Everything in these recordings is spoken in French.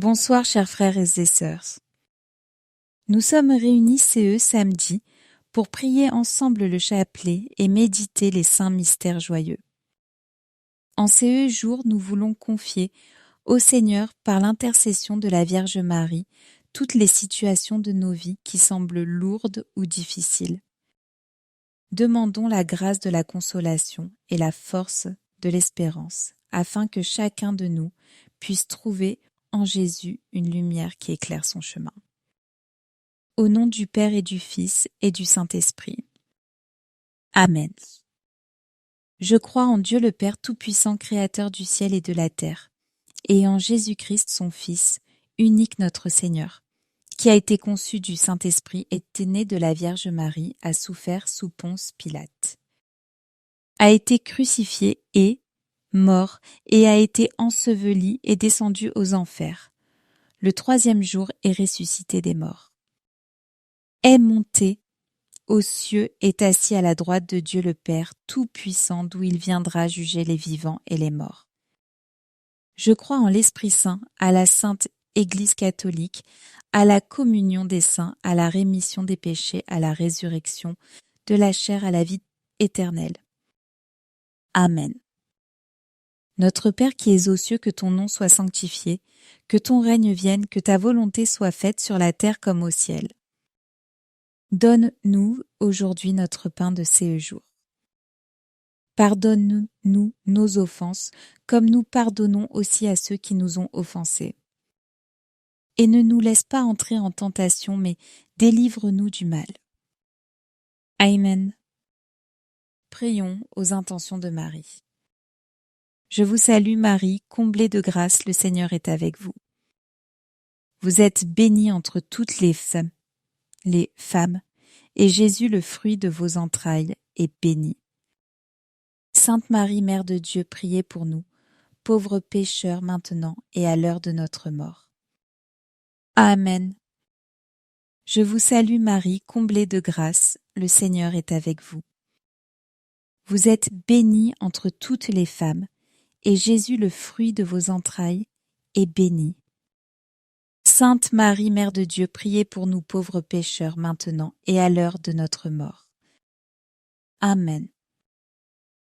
Bonsoir chers frères et sœurs. Nous sommes réunis samedi pour prier ensemble le chapelet et méditer les saints mystères joyeux. En jour, nous voulons confier au Seigneur par l'intercession de la Vierge Marie toutes les situations de nos vies qui semblent lourdes ou difficiles. Demandons la grâce de la consolation et la force de l'espérance afin que chacun de nous puisse trouver en Jésus une lumière qui éclaire son chemin. Au nom du Père et du Fils et du Saint-Esprit. Amen. Je crois en Dieu le Père Tout-Puissant, Créateur du ciel et de la terre, et en Jésus-Christ son Fils, unique notre Seigneur, qui a été conçu du Saint-Esprit, était né de la Vierge Marie, a souffert sous Ponce Pilate, a été crucifié et mort, et a été enseveli et descendu aux enfers. Le 3e jour est ressuscité des morts. Est monté aux cieux, est assis à la droite de Dieu le Père Tout-Puissant, d'où il viendra juger les vivants et les morts. Je crois en l'Esprit Saint, à la Sainte Église catholique, à la communion des saints, à la rémission des péchés, à la résurrection de la chair, à la vie éternelle. Amen. Notre Père qui es aux cieux, que ton nom soit sanctifié, que ton règne vienne, que ta volonté soit faite sur la terre comme au ciel. Donne-nous aujourd'hui notre pain de ce jour. Pardonne-nous nos offenses, comme nous pardonnons aussi à ceux qui nous ont offensés. Et ne nous laisse pas entrer en tentation, mais délivre-nous du mal. Amen. Prions aux intentions de Marie. Je vous salue Marie, comblée de grâce, le Seigneur est avec vous. Vous êtes bénie entre toutes les femmes, et Jésus, le fruit de vos entrailles, est béni. Sainte Marie, Mère de Dieu, priez pour nous, pauvres pécheurs maintenant et à l'heure de notre mort. Amen. Je vous salue Marie, comblée de grâce, le Seigneur est avec vous. Vous êtes bénie entre toutes les femmes, et Jésus, le fruit de vos entrailles, est béni. Sainte Marie, Mère de Dieu, priez pour nous pauvres pécheurs maintenant et à l'heure de notre mort. Amen.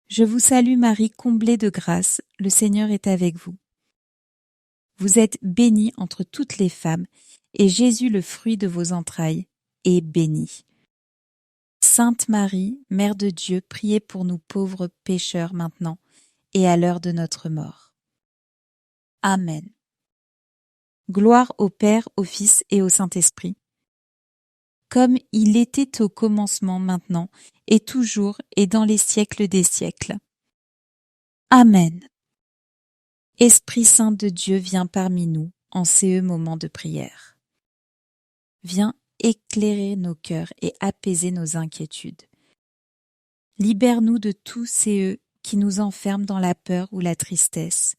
Je vous salue Marie, comblée de grâce, le Seigneur est avec vous. Vous êtes bénie entre toutes les femmes, et Jésus, le fruit de vos entrailles, est béni. Sainte Marie, Mère de Dieu, priez pour nous pauvres pécheurs maintenant et à l'heure de notre mort. Amen. Gloire au Père, au Fils et au Saint-Esprit, comme il était au commencement, maintenant, et toujours, et dans les siècles des siècles. Amen. Esprit Saint de Dieu, viens parmi nous en ces moments de prière. Viens éclairer nos cœurs et apaiser nos inquiétudes. Libère-nous de tous ces qui nous enferment dans la peur ou la tristesse,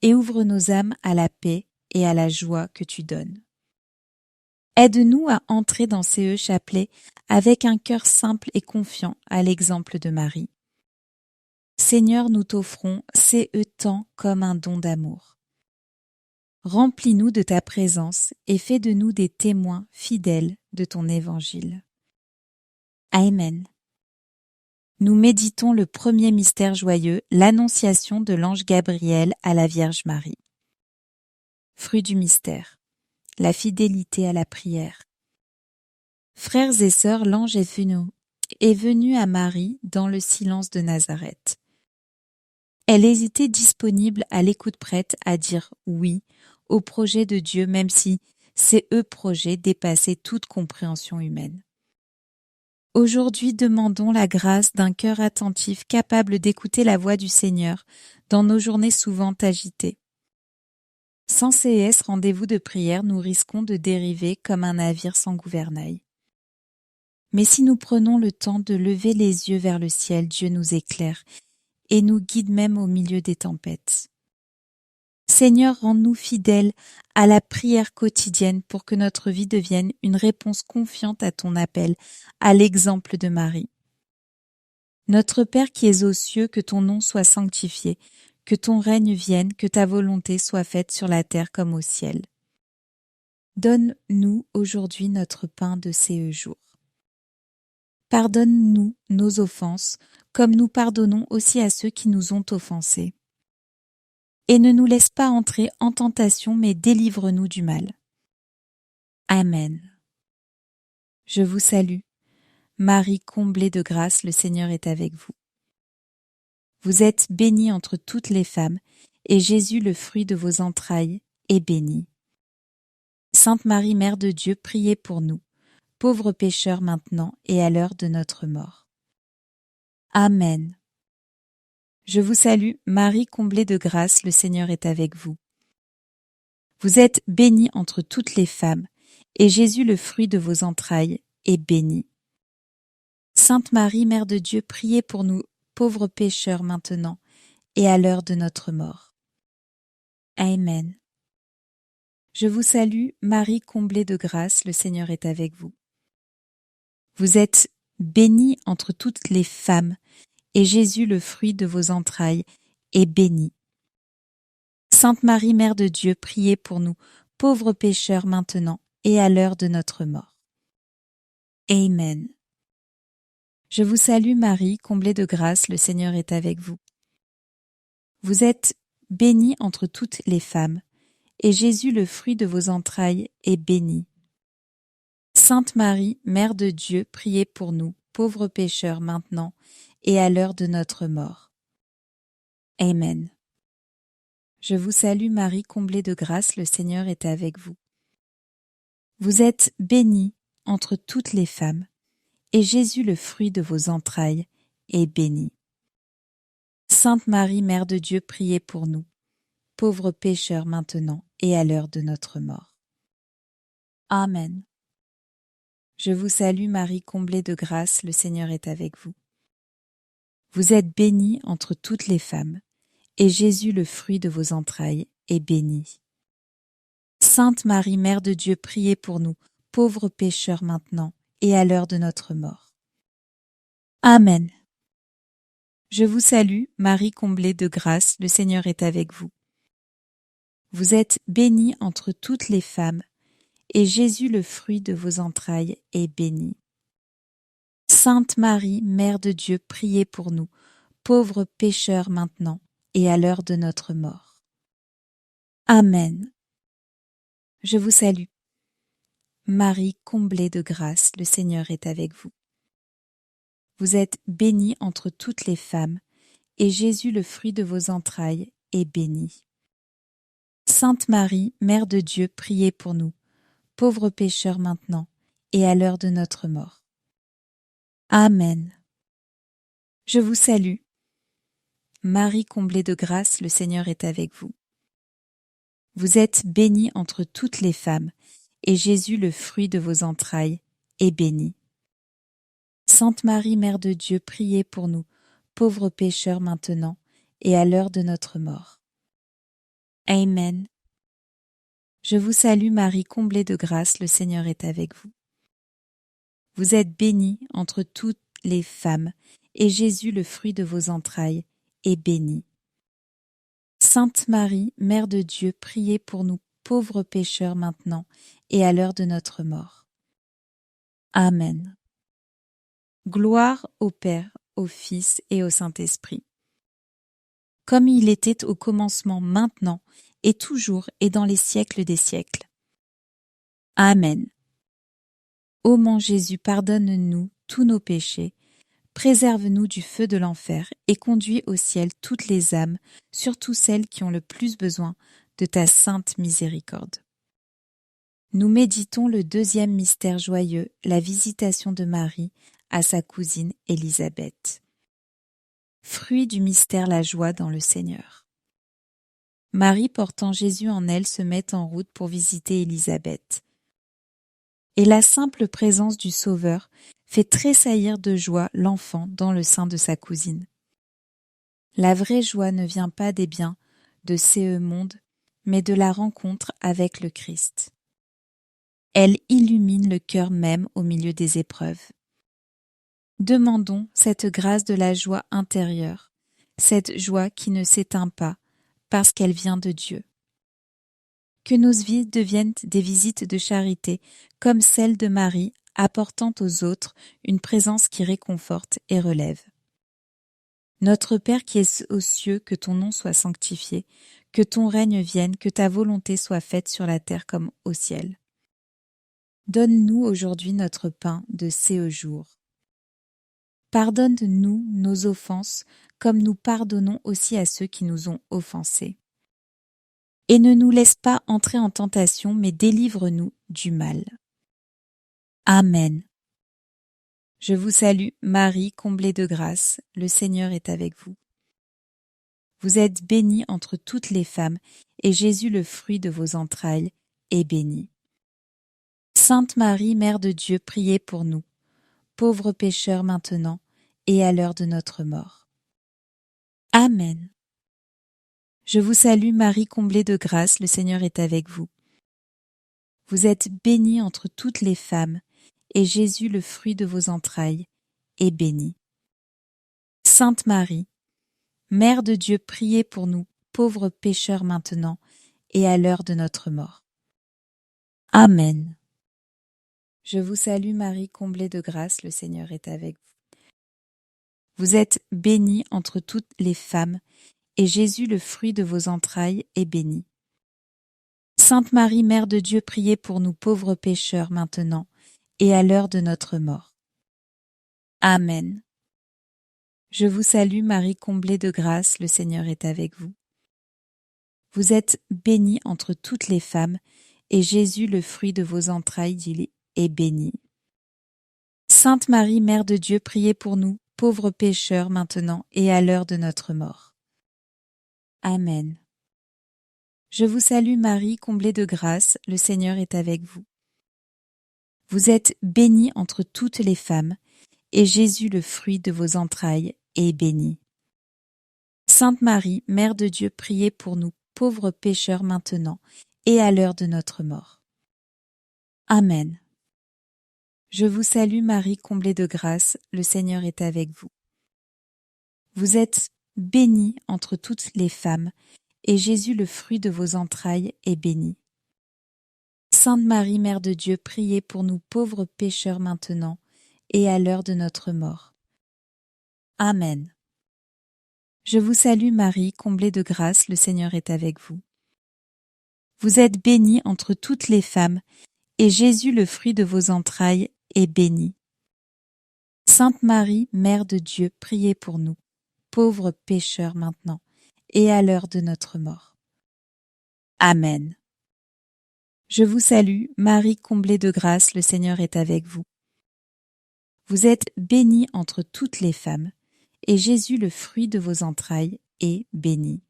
et ouvre nos âmes à la paix et à la joie que tu donnes. Aide-nous à entrer dans ces chapelets avec un cœur simple et confiant à l'exemple de Marie. Seigneur, nous t'offrons ces temps comme un don d'amour. Remplis-nous de ta présence et fais de nous des témoins fidèles de ton évangile. Amen. Nous méditons le premier mystère joyeux, l'annonciation de l'ange Gabriel à la Vierge Marie. Fruit du mystère, la fidélité à la prière. Frères et sœurs, l'ange est venu à Marie dans le silence de Nazareth. Elle hésitait disponible à l'écoute prête à dire oui au projet de Dieu, même si ces projets dépassaient toute compréhension humaine. Aujourd'hui, demandons la grâce d'un cœur attentif capable d'écouter la voix du Seigneur dans nos journées souvent agitées. Sans cesse rendez-vous de prière, nous risquons de dériver comme un navire sans gouvernail. Mais si nous prenons le temps de lever les yeux vers le ciel, Dieu nous éclaire et nous guide même au milieu des tempêtes. Seigneur, rends-nous fidèles à la prière quotidienne pour que notre vie devienne une réponse confiante à ton appel, à l'exemple de Marie. Notre Père qui es aux cieux, que ton nom soit sanctifié, que ton règne vienne, que ta volonté soit faite sur la terre comme au ciel. Donne-nous aujourd'hui notre pain de ces jours. Pardonne-nous nos offenses, comme nous pardonnons aussi à ceux qui nous ont offensés. Et ne nous laisse pas entrer en tentation, mais délivre-nous du mal. Amen. Je vous salue, Marie comblée de grâce, le Seigneur est avec vous. Vous êtes bénie entre toutes les femmes, et Jésus, le fruit de vos entrailles, est béni. Sainte Marie, Mère de Dieu, priez pour nous, pauvres pécheurs maintenant et à l'heure de notre mort. Amen. Je vous salue, Marie comblée de grâce, le Seigneur est avec vous. Vous êtes bénie entre toutes les femmes, et Jésus, le fruit de vos entrailles, est béni. Sainte Marie, Mère de Dieu, priez pour nous, pauvres pécheurs maintenant et à l'heure de notre mort. Amen. Je vous salue, Marie comblée de grâce, le Seigneur est avec vous. Vous êtes bénie entre toutes les femmes, et Jésus, le fruit de vos entrailles, est béni. Sainte Marie, Mère de Dieu, priez pour nous, pauvres pécheurs maintenant et à l'heure de notre mort. Amen. Je vous salue, Marie, comblée de grâce, le Seigneur est avec vous. Vous êtes bénie entre toutes les femmes, et Jésus, le fruit de vos entrailles, est béni. Sainte Marie, Mère de Dieu, priez pour nous, pauvres pécheurs maintenant et à l'heure de notre mort. Amen. Je vous salue, Marie, comblée de grâce, le Seigneur est avec vous. Vous êtes bénie entre toutes les femmes, et Jésus, le fruit de vos entrailles, est béni. Sainte Marie, Mère de Dieu, priez pour nous, pauvres pécheurs maintenant et à l'heure de notre mort. Amen. Je vous salue, Marie, comblée de grâce, le Seigneur est avec vous. Vous êtes bénie entre toutes les femmes, et Jésus, le fruit de vos entrailles, est béni. Sainte Marie, Mère de Dieu, priez pour nous, pauvres pécheurs maintenant et à l'heure de notre mort. Amen. Je vous salue, Marie comblée de grâce, le Seigneur est avec vous. Vous êtes bénie entre toutes les femmes, et Jésus, le fruit de vos entrailles, est béni. Sainte Marie, Mère de Dieu, priez pour nous, pauvres pécheurs maintenant et à l'heure de notre mort. Amen. Je vous salue, Marie comblée de grâce, le Seigneur est avec vous. Vous êtes bénie entre toutes les femmes, et Jésus, le fruit de vos entrailles, est béni. Sainte Marie, Mère de Dieu, priez pour nous, pauvres pécheurs maintenant et à l'heure de notre mort. Amen. Je vous salue, Marie comblée de grâce, le Seigneur est avec vous. Vous êtes bénie entre toutes les femmes, et Jésus, le fruit de vos entrailles, est béni. Sainte Marie, Mère de Dieu, priez pour nous, pauvres pécheurs maintenant et à l'heure de notre mort. Amen. Je vous salue, Marie comblée de grâce, le Seigneur est avec vous. Vous êtes bénie entre toutes les femmes, et Jésus, le fruit de vos entrailles, est béni. Sainte Marie, Mère de Dieu, priez pour nous, pauvres pécheurs maintenant et à l'heure de notre mort. Amen. Gloire au Père, au Fils et au Saint-Esprit, comme il était au commencement, maintenant, et toujours et dans les siècles des siècles. Amen. Ô mon Jésus, pardonne-nous tous nos péchés, préserve-nous du feu de l'enfer et conduis au ciel toutes les âmes, surtout celles qui ont le plus besoin de ta sainte miséricorde. Nous méditons le deuxième mystère joyeux, la visitation de Marie à sa cousine Élisabeth. Fruit du mystère, la joie dans le Seigneur. Marie, portant Jésus en elle, se met en route pour visiter Élisabeth. Et la simple présence du Sauveur fait tressaillir de joie l'enfant dans le sein de sa cousine. La vraie joie ne vient pas des biens de ce monde, mais de la rencontre avec le Christ. Elle illumine le cœur même au milieu des épreuves. Demandons cette grâce de la joie intérieure, cette joie qui ne s'éteint pas parce qu'elle vient de Dieu. Que nos vies deviennent des visites de charité, comme celle de Marie, apportant aux autres une présence qui réconforte et relève. Notre Père qui es aux cieux, que ton nom soit sanctifié, que ton règne vienne, que ta volonté soit faite sur la terre comme au ciel. Donne-nous aujourd'hui notre pain de ce jour. Pardonne-nous nos offenses, comme nous pardonnons aussi à ceux qui nous ont offensés. Et ne nous laisse pas entrer en tentation, mais délivre-nous du mal. Amen. Je vous salue, Marie, comblée de grâce, le Seigneur est avec vous. Vous êtes bénie entre toutes les femmes, et Jésus, le fruit de vos entrailles, est béni. Sainte Marie, Mère de Dieu, priez pour nous, pauvres pécheurs maintenant et à l'heure de notre mort. Amen. Je vous salue, Marie, comblée de grâce, le Seigneur est avec vous. Vous êtes bénie entre toutes les femmes, et Jésus, le fruit de vos entrailles, est béni. Sainte Marie, Mère de Dieu, priez pour nous, pauvres pécheurs maintenant et à l'heure de notre mort. Amen. Je vous salue, Marie, comblée de grâce, le Seigneur est avec vous. Vous êtes bénie entre toutes les femmes, et Jésus, le fruit de vos entrailles, est béni. Sainte Marie, Mère de Dieu, priez pour nous pauvres pécheurs maintenant et à l'heure de notre mort. Amen. Je vous salue, Marie, comblée de grâce, le Seigneur est avec vous. Vous êtes bénie entre toutes les femmes, et Jésus, le fruit de vos entrailles, est béni. Sainte Marie, Mère de Dieu, priez pour nous, pauvres pécheurs maintenant et à l'heure de notre mort. Amen. Je vous salue, Marie, comblée de grâce, le Seigneur est avec vous. Vous êtes bénie entre toutes les femmes, et Jésus, le fruit de vos entrailles, est béni. Sainte Marie, Mère de Dieu, priez pour nous, pauvres pécheurs maintenant et à l'heure de notre mort. Amen. Je vous salue, Marie, comblée de grâce, le Seigneur est avec vous. Vous êtes bénie entre toutes les femmes, et Jésus, le fruit de vos entrailles, est béni. Sainte Marie, Mère de Dieu, priez pour nous pauvres pécheurs maintenant et à l'heure de notre mort. Amen. Je vous salue, Marie, comblée de grâce, le Seigneur est avec vous. Vous êtes bénie entre toutes les femmes, et Jésus, le fruit de vos entrailles, est béni. Sainte Marie, Mère de Dieu, priez pour nous, pauvres pécheurs maintenant et à l'heure de notre mort. Amen. Je vous salue, Marie, comblée de grâce, le Seigneur est avec vous. Vous êtes bénie entre toutes les femmes, et Jésus, le fruit de vos entrailles, est béni.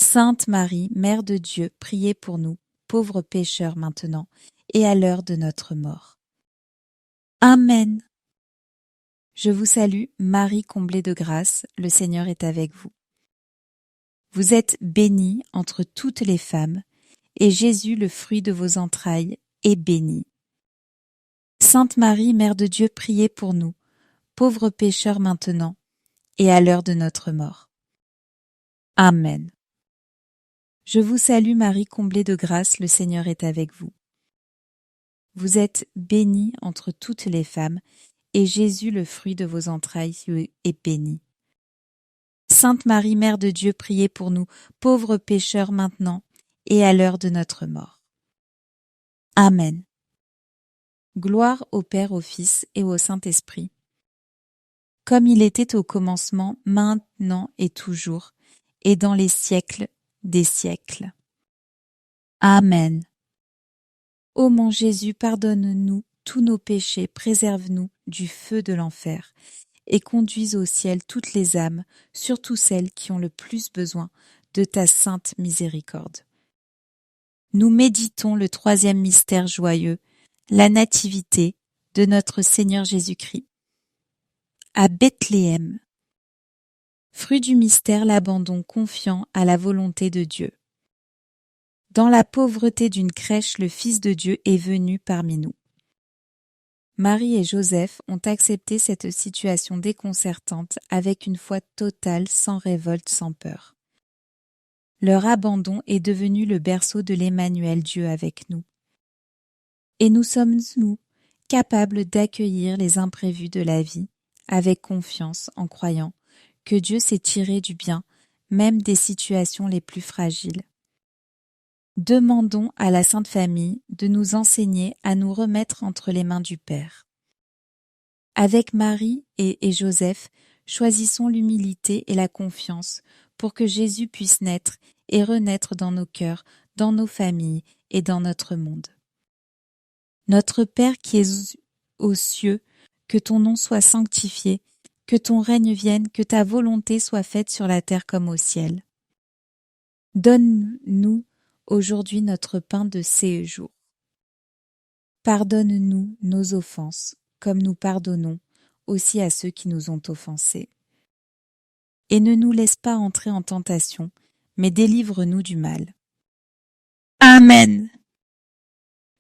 Sainte Marie, Mère de Dieu, priez pour nous, pauvres pécheurs maintenant et à l'heure de notre mort. Amen. Je vous salue, Marie, comblée de grâce, le Seigneur est avec vous. Vous êtes bénie entre toutes les femmes, et Jésus, le fruit de vos entrailles, est béni. Sainte Marie, Mère de Dieu, priez pour nous, pauvres pécheurs maintenant et à l'heure de notre mort. Amen. Je vous salue, Marie, comblée de grâce, le Seigneur est avec vous. Vous êtes bénie entre toutes les femmes, et Jésus, le fruit de vos entrailles, est béni. Sainte Marie, Mère de Dieu, priez pour nous, pauvres pécheurs maintenant et à l'heure de notre mort. Amen. Gloire au Père, au Fils et au Saint-Esprit, comme il était au commencement, maintenant et toujours, et dans les siècles des siècles. Amen. Ô mon Jésus, pardonne-nous tous nos péchés, préserve-nous du feu de l'enfer, et conduis au ciel toutes les âmes, surtout celles qui ont le plus besoin de ta sainte miséricorde. Nous méditons le troisième mystère joyeux, la nativité de notre Seigneur Jésus-Christ. À Bethléem. Fruit du mystère, l'abandon confiant à la volonté de Dieu. Dans la pauvreté d'une crèche, le Fils de Dieu est venu parmi nous. Marie et Joseph ont accepté cette situation déconcertante avec une foi totale, sans révolte, sans peur. Leur abandon est devenu le berceau de l'Emmanuel, Dieu avec nous. Et nous sommes, nous, capables d'accueillir les imprévus de la vie avec confiance en croyant que Dieu sait tirer du bien, même des situations les plus fragiles. Demandons à la Sainte Famille de nous enseigner à nous remettre entre les mains du Père. Avec Marie et Joseph, choisissons l'humilité et la confiance pour que Jésus puisse naître et renaître dans nos cœurs, dans nos familles et dans notre monde. Notre Père qui es aux cieux, que ton nom soit sanctifié, que ton règne vienne, que ta volonté soit faite sur la terre comme au ciel. Donne-nous aujourd'hui notre pain de ces jours. Pardonne-nous nos offenses, comme nous pardonnons aussi à ceux qui nous ont offensés. Et ne nous laisse pas entrer en tentation, mais délivre-nous du mal. Amen.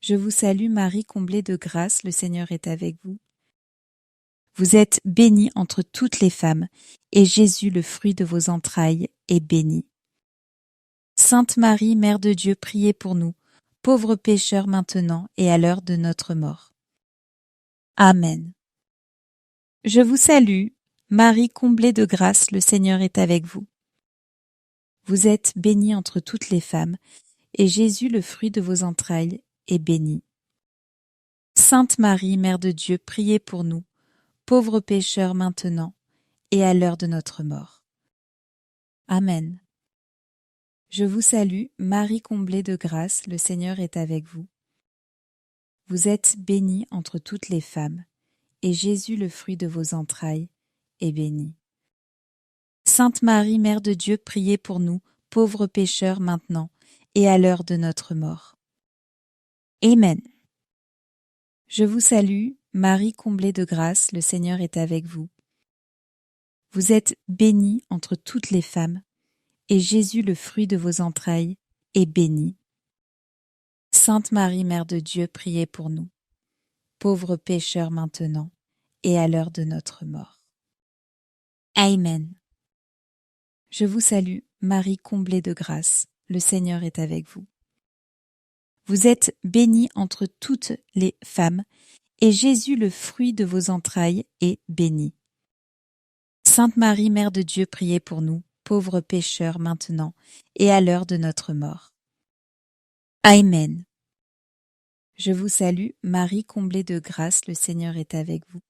Je vous salue Marie, comblée de grâce, le Seigneur est avec vous. Vous êtes bénie entre toutes les femmes, et Jésus, le fruit de vos entrailles, est béni. Sainte Marie, Mère de Dieu, priez pour nous, pauvres pécheurs maintenant et à l'heure de notre mort. Amen. Je vous salue, Marie, comblée de grâce, le Seigneur est avec vous. Vous êtes bénie entre toutes les femmes, et Jésus, le fruit de vos entrailles, est béni. Sainte Marie, Mère de Dieu, priez pour nous, pauvres pécheurs maintenant et à l'heure de notre mort. Amen. Je vous salue, Marie comblée de grâce, le Seigneur est avec vous. Vous êtes bénie entre toutes les femmes, et Jésus, le fruit de vos entrailles, est béni. Sainte Marie, Mère de Dieu, priez pour nous, pauvres pécheurs maintenant et à l'heure de notre mort. Amen. Je vous salue, Marie comblée de grâce, le Seigneur est avec vous. Vous êtes bénie entre toutes les femmes, et Jésus, le fruit de vos entrailles, est béni. Sainte Marie, Mère de Dieu, priez pour nous, pauvres pécheurs maintenant et à l'heure de notre mort. Amen. Je vous salue, Marie comblée de grâce, le Seigneur est avec vous. Vous êtes bénie entre toutes les femmes, et Jésus, le fruit de vos entrailles, est béni. Sainte Marie, Mère de Dieu, priez pour nous, pauvres pécheurs maintenant et à l'heure de notre mort. Amen. Je vous salue, Marie comblée de grâce, le Seigneur est avec vous.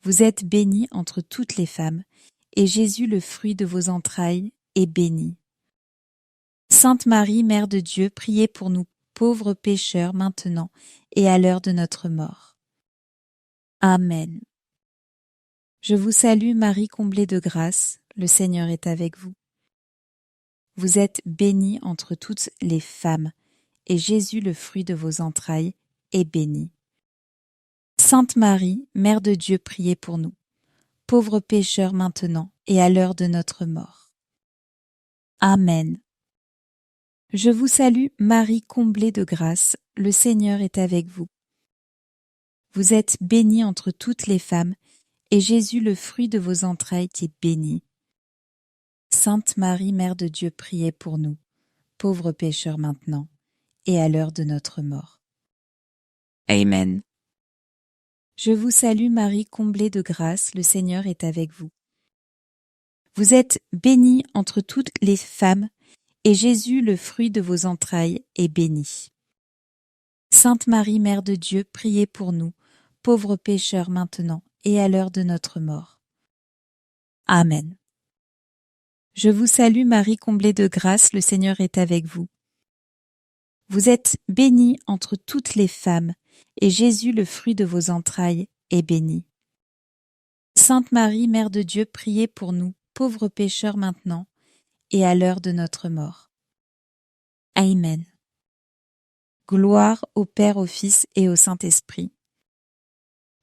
Vous êtes bénie entre toutes les femmes, et Jésus, le fruit de vos entrailles, est béni. Sainte Marie, Mère de Dieu, priez pour nous, pauvres pécheurs maintenant et à l'heure de notre mort. Amen. Je vous salue, Marie comblée de grâce, le Seigneur est avec vous. Vous êtes bénie entre toutes les femmes, et Jésus, le fruit de vos entrailles, est béni. Sainte Marie, Mère de Dieu, priez pour nous, pauvres pécheurs maintenant et à l'heure de notre mort. Amen. Je vous salue, Marie comblée de grâce, le Seigneur est avec vous. Vous êtes bénie entre toutes les femmes, et Jésus, le fruit de vos entrailles, est béni. Sainte Marie, Mère de Dieu, priez pour nous, pauvres pécheurs maintenant et à l'heure de notre mort. Amen. Je vous salue, Marie comblée de grâce, le Seigneur est avec vous. Vous êtes bénie entre toutes les femmes, et Jésus, le fruit de vos entrailles, est béni. Sainte Marie, Mère de Dieu, priez pour nous, pauvres pécheurs maintenant et à l'heure de notre mort. Amen. Je vous salue, Marie comblée de grâce, le Seigneur est avec vous. Vous êtes bénie entre toutes les femmes, et Jésus, le fruit de vos entrailles, est béni. Sainte Marie, Mère de Dieu, priez pour nous, pauvres pécheurs maintenant et à l'heure de notre mort. Amen. Gloire au Père, au Fils et au Saint-Esprit,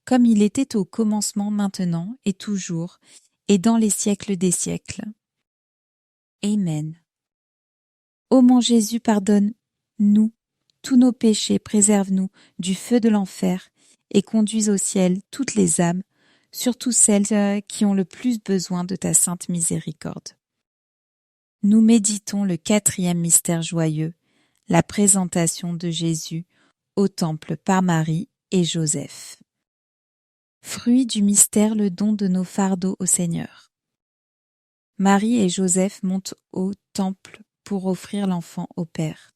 comme il était au commencement, maintenant et toujours, et dans les siècles des siècles. Amen. Ô mon Jésus, pardonne-nous tous nos péchés, préserve-nous du feu de l'enfer et conduis au ciel toutes les âmes, surtout celles qui ont le plus besoin de ta sainte miséricorde. Nous méditons le 4e mystère joyeux, la présentation de Jésus au temple par Marie et Joseph. Fruit du mystère, le don de nos fardeaux au Seigneur. Marie et Joseph montent au temple pour offrir l'enfant au Père.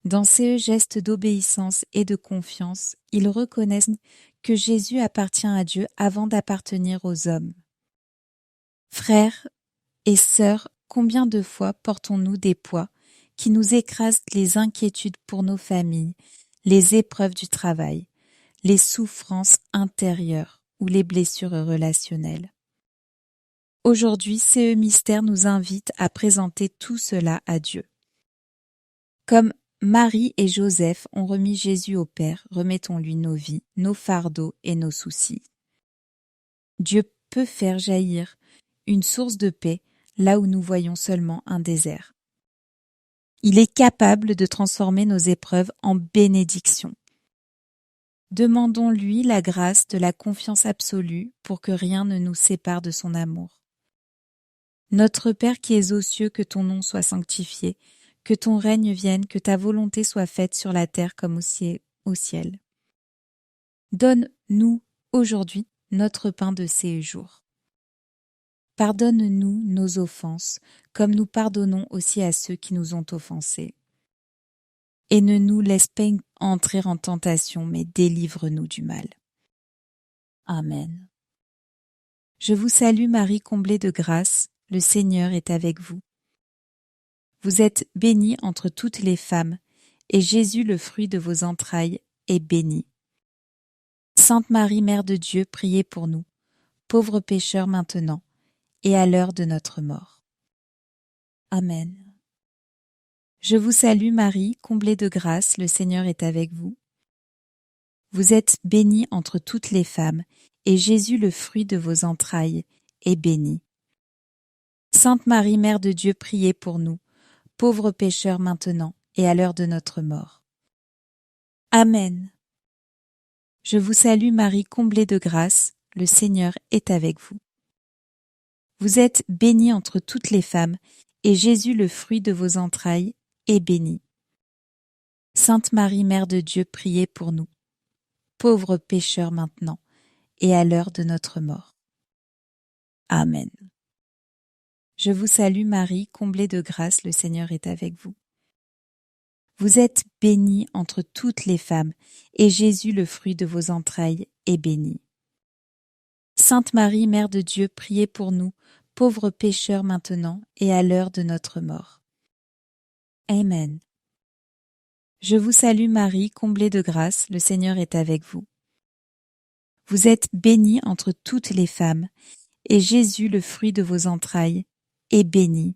Dans ces gestes d'obéissance et de confiance, ils reconnaissent que Jésus appartient à Dieu avant d'appartenir aux hommes. Frères et sœurs, combien de fois portons-nous des poids qui nous écrasent, les inquiétudes pour nos familles, les épreuves du travail, les souffrances intérieures ou les blessures relationnelles. Aujourd'hui, ce mystère nous invite à présenter tout cela à Dieu. Comme Marie et Joseph ont remis Jésus au Père, remettons-lui nos vies, nos fardeaux et nos soucis. Dieu peut faire jaillir une source de paix là où nous voyons seulement un désert. Il est capable de transformer nos épreuves en bénédictions. Demandons-lui la grâce de la confiance absolue pour que rien ne nous sépare de son amour. Notre Père qui es aux cieux, que ton nom soit sanctifié, que ton règne vienne, que ta volonté soit faite sur la terre comme au ciel. Donne-nous aujourd'hui notre pain de ces jours. Pardonne-nous nos offenses, comme nous pardonnons aussi à ceux qui nous ont offensés. Et ne nous laisse pas entrer en tentation, mais délivre-nous du mal. Amen. Je vous salue Marie, comblée de grâce, le Seigneur est avec vous. Vous êtes bénie entre toutes les femmes, et Jésus, le fruit de vos entrailles, est béni. Sainte Marie, Mère de Dieu, priez pour nous, pauvres pécheurs maintenant, et à l'heure de notre mort. Amen. Je vous salue Marie, comblée de grâce, le Seigneur est avec vous. Vous êtes bénie entre toutes les femmes, et Jésus, le fruit de vos entrailles, est béni. Sainte Marie, Mère de Dieu, priez pour nous, pauvres pécheurs maintenant, et à l'heure de notre mort. Amen. Je vous salue Marie, comblée de grâce, le Seigneur est avec vous. Vous êtes bénie entre toutes les femmes, et Jésus, le fruit de vos entrailles, est béni. Sainte Marie, Mère de Dieu, priez pour nous, pauvres pécheurs maintenant, et à l'heure de notre mort. Amen. Je vous salue Marie, comblée de grâce, le Seigneur est avec vous. Vous êtes bénie entre toutes les femmes, et Jésus, le fruit de vos entrailles, est béni. Sainte Marie, Mère de Dieu, priez pour nous, pauvres pécheurs maintenant, et à l'heure de notre mort. Amen. Je vous salue Marie, comblée de grâce, le Seigneur est avec vous. Vous êtes bénie entre toutes les femmes, et Jésus, le fruit de vos entrailles, est béni.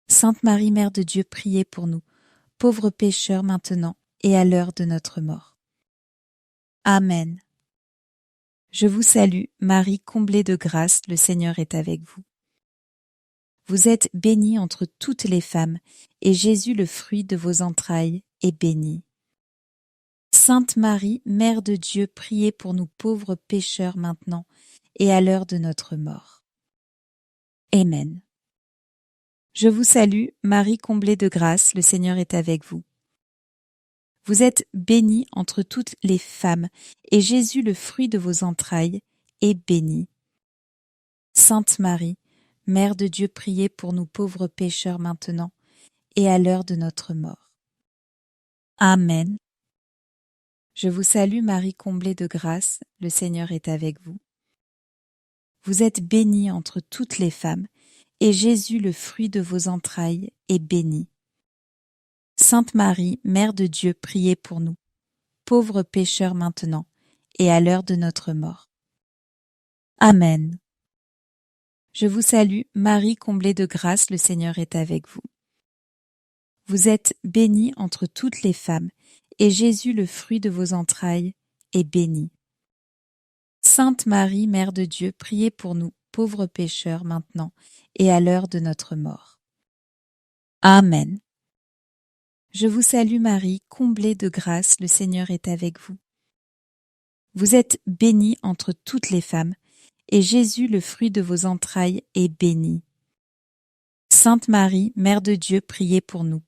Sainte Marie, Mère de Dieu, priez pour nous, pauvres pécheurs maintenant, et à l'heure de notre mort. Amen. Je vous salue, Marie, comblée de grâce, le Seigneur est avec vous. Vous êtes bénie entre toutes les femmes, et Jésus, le fruit de vos entrailles, est béni. Sainte Marie, Mère de Dieu, priez pour nous pauvres pécheurs maintenant, et à l'heure de notre mort. Amen. Je vous salue, Marie, comblée de grâce, le Seigneur est avec vous. Vous êtes bénie entre toutes les femmes, et Jésus, le fruit de vos entrailles, est béni. Sainte Marie, Mère de Dieu, priez pour nous pauvres pécheurs maintenant, et à l'heure de notre mort. Amen. Je vous salue Marie, comblée de grâce, le Seigneur est avec vous. Vous êtes bénie entre toutes les femmes, et Jésus, le fruit de vos entrailles, est béni. Sainte Marie, Mère de Dieu, priez pour nous, pauvres pécheurs maintenant, et à l'heure de notre mort. Amen. Je vous salue, Marie, comblée de grâce, le Seigneur est avec vous. Vous êtes bénie entre toutes les femmes, et Jésus, le fruit de vos entrailles, est béni. Sainte Marie, Mère de Dieu, priez pour nous, pauvres pécheurs maintenant, et à l'heure de notre mort. Amen. Je vous salue Marie, comblée de grâce, le Seigneur est avec vous. Vous êtes bénie entre toutes les femmes, et Jésus, le fruit de vos entrailles, est béni. Sainte Marie, Mère de Dieu, priez pour nous,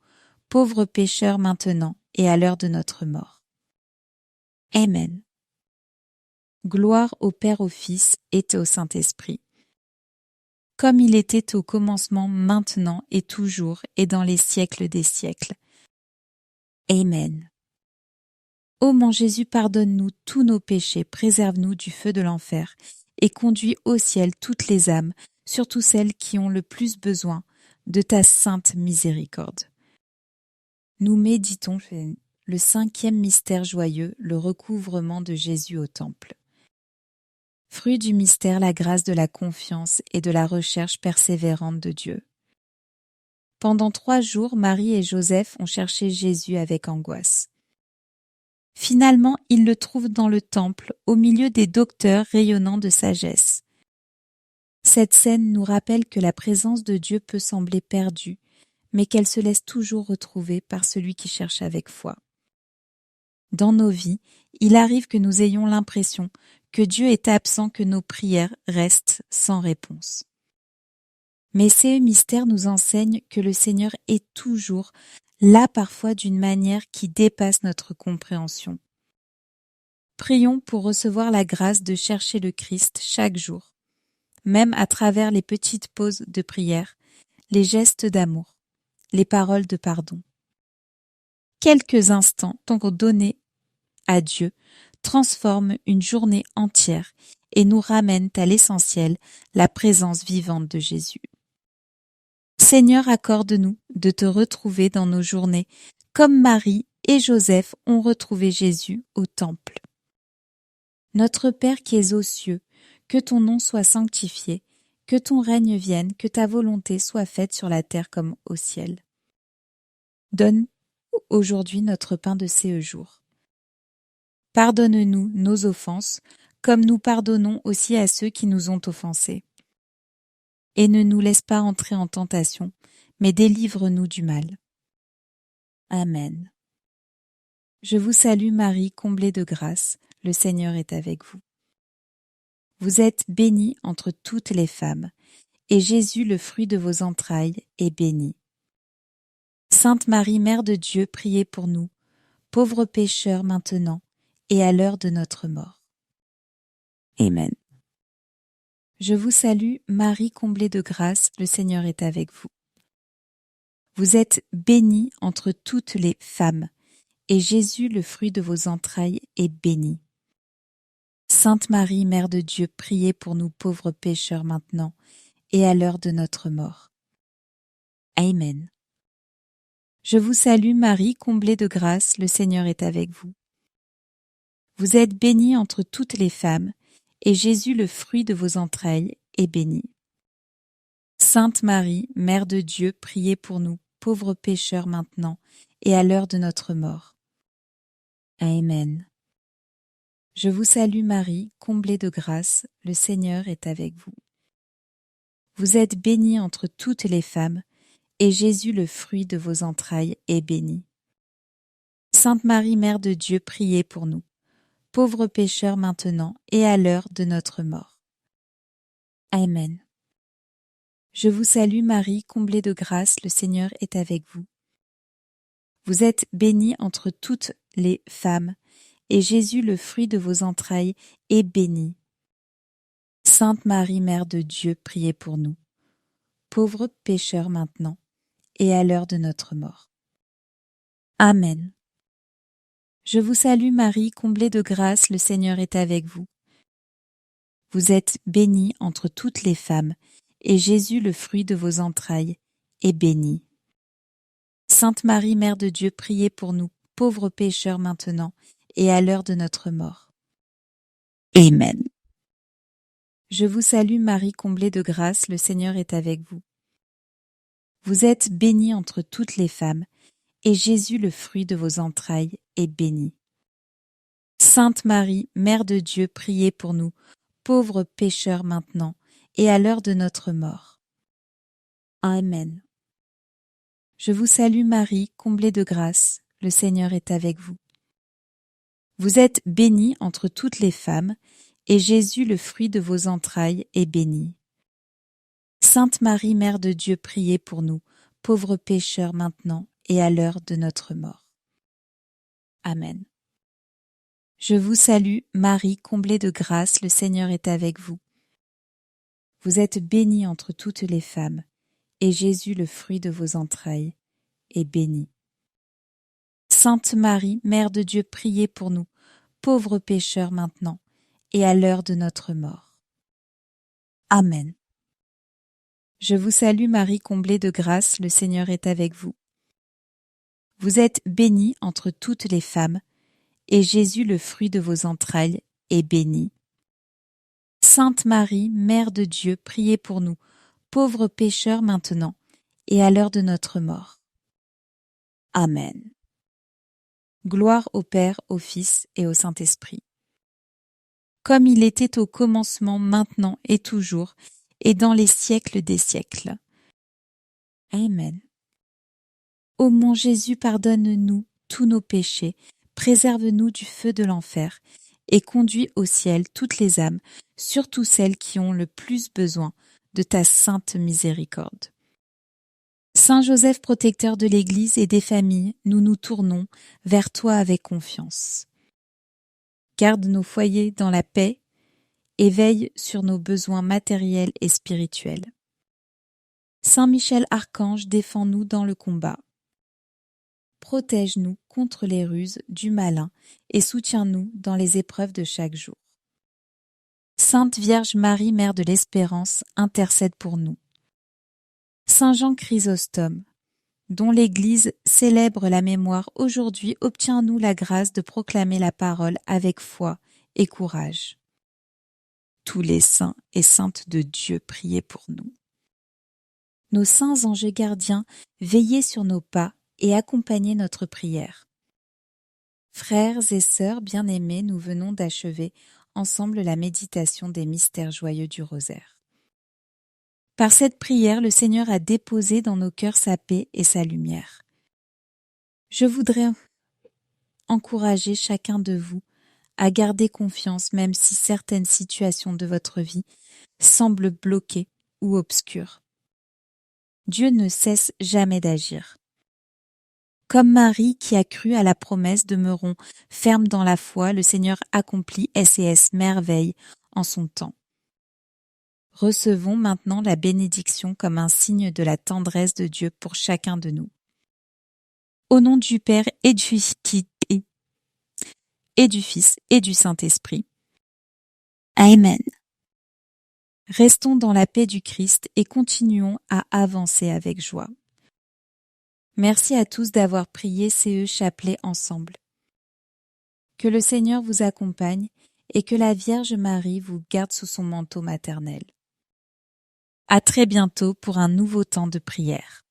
pauvres pécheurs maintenant et à l'heure de notre mort. Amen. Gloire au Père, au Fils et au Saint-Esprit, comme il était au commencement, maintenant et toujours et dans les siècles des siècles. Amen. Ô mon Jésus, pardonne-nous tous nos péchés, préserve-nous du feu de l'enfer et conduis au ciel toutes les âmes, surtout celles qui ont le plus besoin de ta sainte miséricorde. Nous méditons le 5e mystère joyeux, le recouvrement de Jésus au temple. Fruit du mystère, la grâce de la confiance et de la recherche persévérante de Dieu. Pendant 3 jours, Marie et Joseph ont cherché Jésus avec angoisse. Finalement, ils le trouvent dans le temple, au milieu des docteurs rayonnants de sagesse. Cette scène nous rappelle que la présence de Dieu peut sembler perdue, mais qu'elle se laisse toujours retrouver par celui qui cherche avec foi. Dans nos vies, il arrive que nous ayons l'impression que Dieu est absent, que nos prières restent sans réponse. Mais ces mystères nous enseignent que le Seigneur est toujours là, parfois d'une manière qui dépasse notre compréhension. Prions pour recevoir la grâce de chercher le Christ chaque jour, même à travers les petites pauses de prière, les gestes d'amour, les paroles de pardon. Quelques instants donnés à Dieu transforment une journée entière et nous ramènent à l'essentiel, la présence vivante de Jésus. Seigneur, accorde-nous de te retrouver dans nos journées, comme Marie et Joseph ont retrouvé Jésus au temple. Notre Père qui es aux cieux, que ton nom soit sanctifié, que ton règne vienne, que ta volonté soit faite sur la terre comme au ciel. Donne aujourd'hui notre pain de ce jour. Pardonne-nous nos offenses, comme nous pardonnons aussi à ceux qui nous ont offensés. Et ne nous laisse pas entrer en tentation, mais délivre-nous du mal. Amen. Je vous salue Marie, comblée de grâce, le Seigneur est avec vous. Vous êtes bénie entre toutes les femmes, et Jésus, le fruit de vos entrailles, est béni. Sainte Marie, Mère de Dieu, priez pour nous, pauvres pécheurs maintenant et à l'heure de notre mort. Amen. Je vous salue, Marie comblée de grâce, le Seigneur est avec vous. Vous êtes bénie entre toutes les femmes, et Jésus, le fruit de vos entrailles, est béni. Sainte Marie, Mère de Dieu, priez pour nous pauvres pécheurs maintenant et à l'heure de notre mort. Amen. Je vous salue, Marie, comblée de grâce, le Seigneur est avec vous. Vous êtes bénie entre toutes les femmes, et Jésus, le fruit de vos entrailles, est béni. Sainte Marie, Mère de Dieu, priez pour nous, pauvres pécheurs maintenant, et à l'heure de notre mort. Amen. Je vous salue Marie, comblée de grâce, le Seigneur est avec vous. Vous êtes bénie entre toutes les femmes, et Jésus, le fruit de vos entrailles, est béni. Sainte Marie, Mère de Dieu, priez pour nous, pauvres pécheurs maintenant et à l'heure de notre mort. Amen. Je vous salue Marie, comblée de grâce, le Seigneur est avec vous. Vous êtes bénie entre toutes les femmes, et Jésus, le fruit de vos entrailles, est béni. Sainte Marie, Mère de Dieu, priez pour nous, pauvres pécheurs maintenant et à l'heure de notre mort. Amen. Je vous salue Marie, comblée de grâce, le Seigneur est avec vous. Vous êtes bénie entre toutes les femmes, et Jésus, le fruit de vos entrailles, est béni. Sainte Marie, Mère de Dieu, priez pour nous, pauvres pécheurs maintenant et à l'heure de notre mort. Amen. Je vous salue Marie, comblée de grâce, le Seigneur est avec vous. Vous êtes bénie entre toutes les femmes, et Jésus, le fruit de vos entrailles, est béni. Sainte Marie, Mère de Dieu, priez pour nous, pauvres pécheurs maintenant et à l'heure de notre mort. Amen. Je vous salue Marie, comblée de grâce, le Seigneur est avec vous. Vous êtes bénie entre toutes les femmes, et Jésus, le fruit de vos entrailles, est béni. Sainte Marie, Mère de Dieu, priez pour nous, pauvres pécheurs maintenant et à l'heure de notre mort. Amen. Je vous salue, Marie, comblée de grâce, le Seigneur est avec vous. Vous êtes bénie entre toutes les femmes, et Jésus, le fruit de vos entrailles, est béni. Sainte Marie, Mère de Dieu, priez pour nous, pauvres pécheurs maintenant et à l'heure de notre mort. Amen. Je vous salue, Marie, comblée de grâce, le Seigneur est avec vous. Vous êtes bénie entre toutes les femmes, et Jésus, le fruit de vos entrailles, est béni. Sainte Marie, Mère de Dieu, priez pour nous, pauvres pécheurs maintenant et à l'heure de notre mort. Amen. Gloire au Père, au Fils et au Saint-Esprit. Comme il était au commencement, maintenant et toujours, et dans les siècles des siècles. Amen. Ô mon Jésus, pardonne-nous tous nos péchés, préserve-nous du feu de l'enfer, et conduis au ciel toutes les âmes, surtout celles qui ont le plus besoin de ta sainte miséricorde. Saint Joseph, protecteur de l'Église et des familles, nous nous tournons vers toi avec confiance. Garde nos foyers dans la paix et veille sur nos besoins matériels et spirituels. Saint Michel Archange, défends-nous dans le combat. Protège-nous contre les ruses du malin et soutiens-nous dans les épreuves de chaque jour. Sainte Vierge Marie, Mère de l'Espérance, intercède pour nous. Saint Jean Chrysostome, dont l'Église célèbre la mémoire aujourd'hui, obtiens-nous la grâce de proclamer la parole avec foi et courage. Tous les saints et saintes de Dieu, priez pour nous. Nos saints anges gardiens, veillez sur nos pas et accompagnez notre prière. Frères et sœurs bien-aimés, nous venons d'achever ensemble la méditation des mystères joyeux du rosaire. Par cette prière, le Seigneur a déposé dans nos cœurs sa paix et sa lumière. Je voudrais encourager chacun de vous à garder confiance même si certaines situations de votre vie semblent bloquées ou obscures. Dieu ne cesse jamais d'agir. Comme Marie qui a cru à la promesse, demeurons fermes dans la foi, le Seigneur accomplit S&S merveilles en son temps. Recevons maintenant la bénédiction comme un signe de la tendresse de Dieu pour chacun de nous. Au nom du Père et du Fils et du Saint-Esprit. Amen. Restons dans la paix du Christ et continuons à avancer avec joie. Merci à tous d'avoir prié CE Chapelet ensemble. Que le Seigneur vous accompagne et que la Vierge Marie vous garde sous son manteau maternel. À très bientôt pour un nouveau temps de prière.